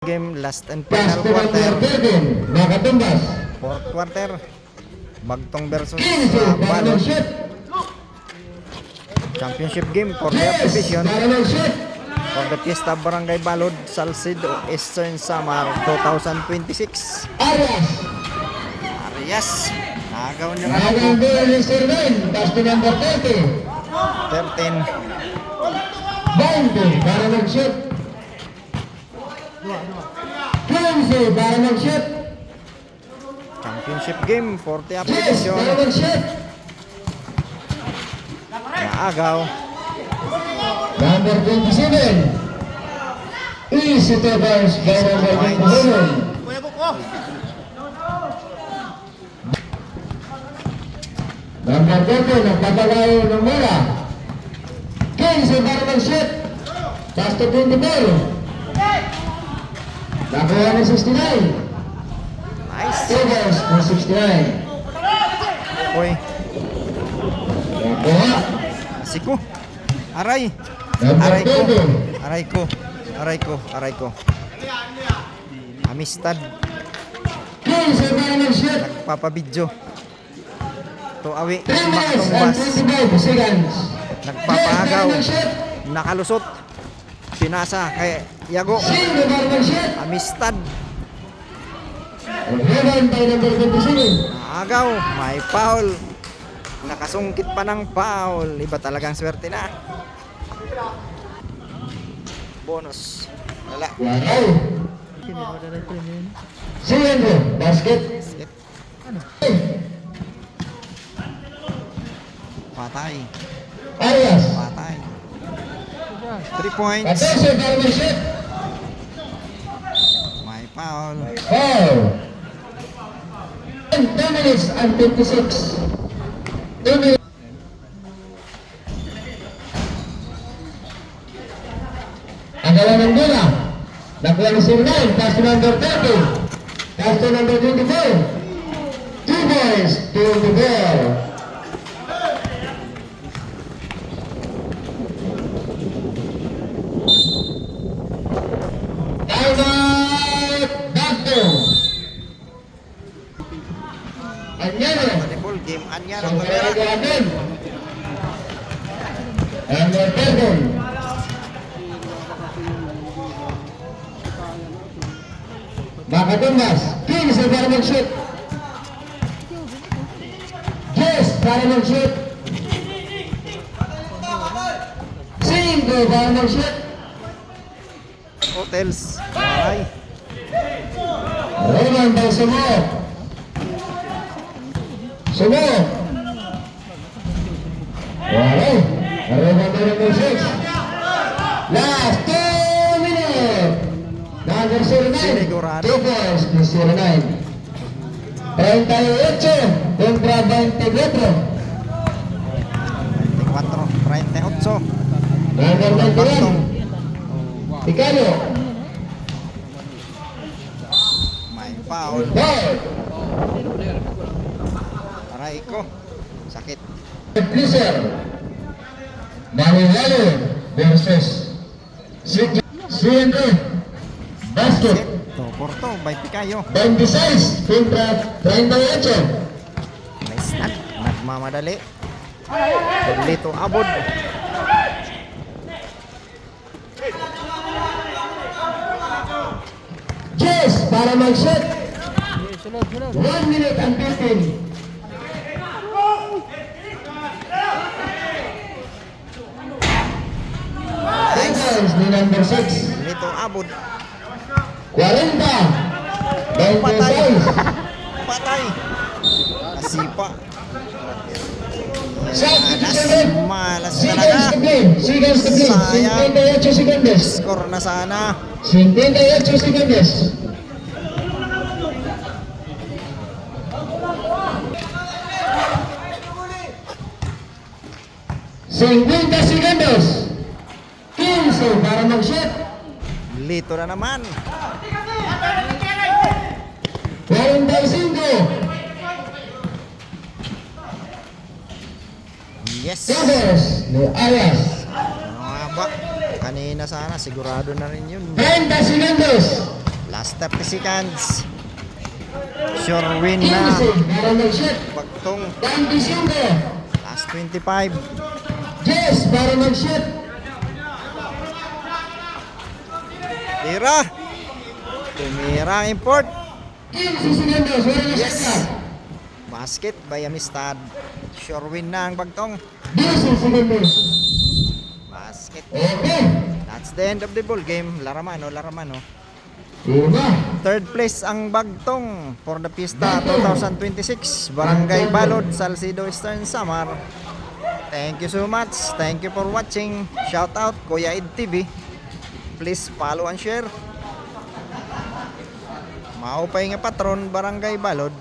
Game last and final quarter. Fourth quarter. Bagtong versus Balod. Championship game for their division. For the Fiesta Barangay Balod, Salcedo Eastern Samar 2026. Arias. Nagaw niya ka po. 13. 20 para mag-shoot. 15 para mag-shoot. Championship game for the 10 division. para mag-shoot. Naagaw. Number 27. Easy Tevers by number 27. Number 30, nagpapalayo ng mula. 15 para mag-shoot. Pass to 24. Nakuha ng 69. Nice. Tevers ng 69. Uy. Nakuha. Siku. Aray. Number Aray ko. 20. Aray ko. Aray ko. Aray ko. Amistad. 15 para mag-shoot. Papabidyo. To awi. 3 minutes and Makatumbas. 25 seconds. Nagpapagaw. Yes, para mag-shoot. Nakalusot. Pinasa kay Yago. 5 para mag-shoot. Amistad. Heaven by number 27. Naagaw. May foul. Nakasungkit pa ng foul. Iba talagang swerte na. Bonus. Wala. Wow. Siyendo, basket. Sit. Patay. Arias. Patay. 3 points. 14 para mag-shoot. May foul. Foul. 2 minutes and 56. 2 minutes. Agalan ng bola. Nakuha ni 09. Pass to number 30. Pass to number 24. 2 boys. 24. Timeout. Bagto. Anyano. Volleyball game. Anyaro Ang Tolera. kailangan. And the perdon. Makatumbas. 15 para mag-shoot. Yes, para mag-shoot. 5 para mag-shoot. Hotels. Ay. Roman by Sumo. Sumo. Wow. Roman by number 6. Last 2 minutes. Number 09. Sinigurado. 2 points to 09. 38 contra 24. 24. 38. Number 21. Ticalo. May foul. Foul. Aray ko. Sakit. Blizzard. Manilalo versus Siyendo. Basket. To Porto. By Picayo. 26 contra 38. May snap. Nagmamadali. Dito abod. Yes, para mag-shoot. 1 minute and 15. Seconds ni number 6. Dito abod. 40. Patay. 26. Patay. Nasipa. Substitution. Malas Seconds talaga. to play. Seconds to play. Sayang. 58 seconds. Score na sana. 58 seconds. segundos. 15 para mag-shoot. Lito na naman. 45. Yes. Tevers ni Arias. Ano nga ba? Kanina sana, sigurado na rin yun. 30 segundos. 30 seconds. Sure win na. 15 para mag-shoot. Bagtong Dan Diciembre. last 25. Jess para mag-shoot. Tira. Tumira ang import. 15 segundos. Wala na Yes. shot. Basket by Amistad. Sure win na ang Bagtong. 12 segundos. Basket. Okay. That's the end of the ball game. Laraman, oh, laraman, oh. Lima. Third place ang Bagtong for the Fiesta 2026. Barangay Balod, Salcido, Eastern Samar. Thank you so much. Thank you for watching. Shout out Kuya Ed TV. Please follow and share. Maupay nga patron Barangay Balod.